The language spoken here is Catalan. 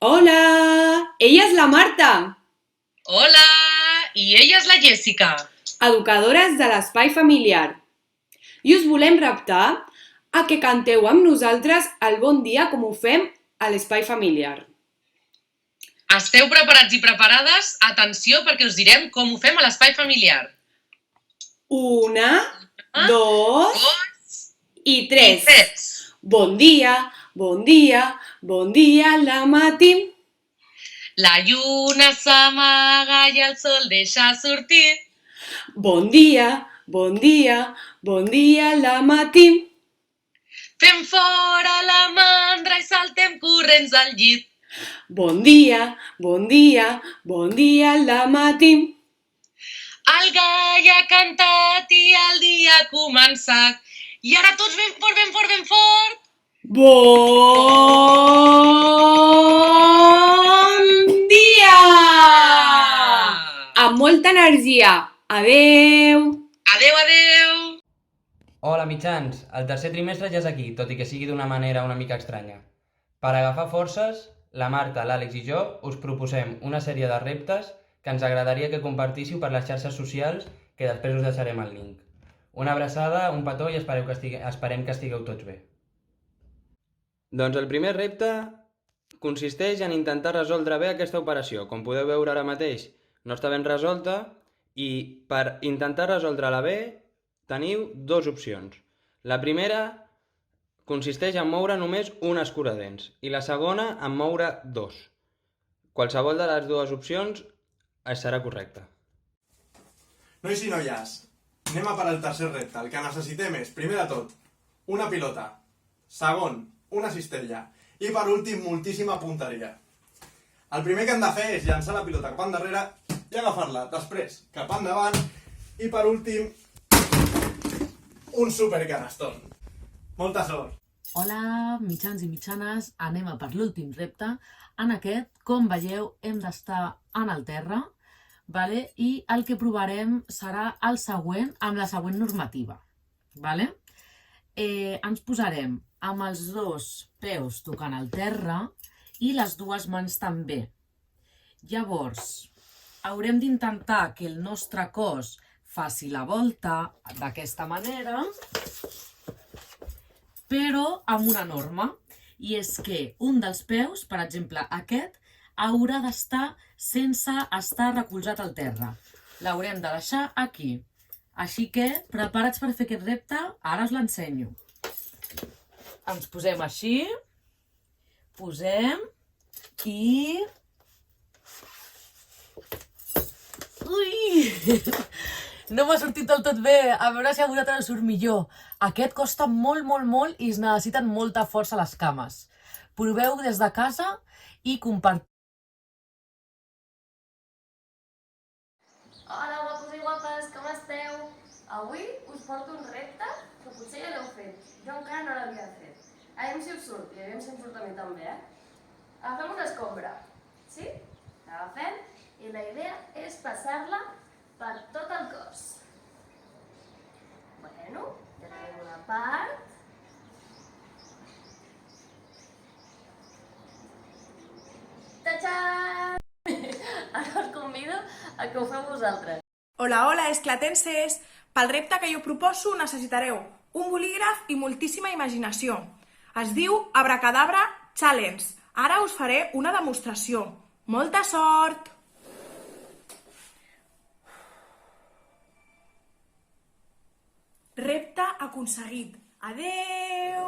Hola! Ella és la Marta, Hola! I ella és la Jessica. educadores de l'Espai Familiar. I us volem reptar a que canteu amb nosaltres el bon dia com ho fem a l'Espai Familiar. Esteu preparats i preparades? Atenció, perquè us direm com ho fem a l'espai familiar. Una, Ah, dos dos i i tres. tres. Bon dia, bon dia, bon dia al matí. La lluna s'amaga i el sol deixa sortir. Bon dia, bon dia, bon dia al matí. Fem fora la mandra i saltem corrents al llit. Bon dia, bon dia, bon dia al matí. El gall ha cantat i el dia ha començat. I ara tots ben fort, ben fort, ben fort. Bon dia! Amb molta energia. Adeu! Adeu, adeu! Hola, mitjans! El tercer trimestre ja és aquí, tot i que sigui d'una manera una mica estranya. Per agafar forces, la Marta, l'Àlex i jo us proposem una sèrie de reptes que ens agradaria que compartíssiu per les xarxes socials, que després us deixarem el link. Una abraçada, un petó i esperem que estigueu tots bé. Doncs el primer repte consisteix en intentar resoldre bé aquesta operació. Com podeu veure ara mateix, no està ben resolta i per intentar resoldre-la bé teniu dues opcions. La primera consisteix en moure només un escuradents i la segona en moure dos. Qualsevol de les dues opcions serà correcta. Nois i noies, anem a per al tercer repte. El que necessitem és, primer de tot, una pilota. Segon, una cistella. I per últim, moltíssima punteria. El primer que hem de fer és llançar la pilota cap endarrere i agafar-la. Després, cap endavant. I per últim, un supercanaston. Molta sort! Hola, mitjans i mitjanes, anem a per l'últim repte. En aquest, com veieu, hem d'estar en el terra, vale? I el que provarem serà el següent, amb la següent normativa. Vale? Ens posarem amb els dos peus tocant el terra i les dues mans també. Llavors, haurem d'intentar que el nostre cos faci la volta d'aquesta manera, però amb una norma, i és que un dels peus, per exemple aquest, haurà d'estar sense estar recolzat al terra. L'haurem de deixar aquí. Així que, preparats per fer aquest repte, ara us l'ensenyo. Ens posem així, posem i... Ui! No m'ha sortit del tot bé, a veure si a vosaltres us surt millor. Aquest costa molt, molt, molt i es necessiten molta força a les cames. Proveu des de casa i compartiu. Hola, guapos i guapes, com esteu? Avui us porto un repte que potser ja l'heu fet. Jo encara no l'havia fet. Aviam si us surt, i aviam si em surt a mi també, Agafem una escombra, sí? L'agafem i la idea és passar-la per tot el cos. Bueno, ja tenim una part. Ta-txan! Ara us convido a que ho feu vosaltres. Hola, hola, esclatenses! Pel repte que jo proposo necessitareu un bolígraf i moltíssima imaginació. Es diu Abracadabra Challenge. Ara us faré una demostració. Molta sort! Repte aconseguit. Adeu!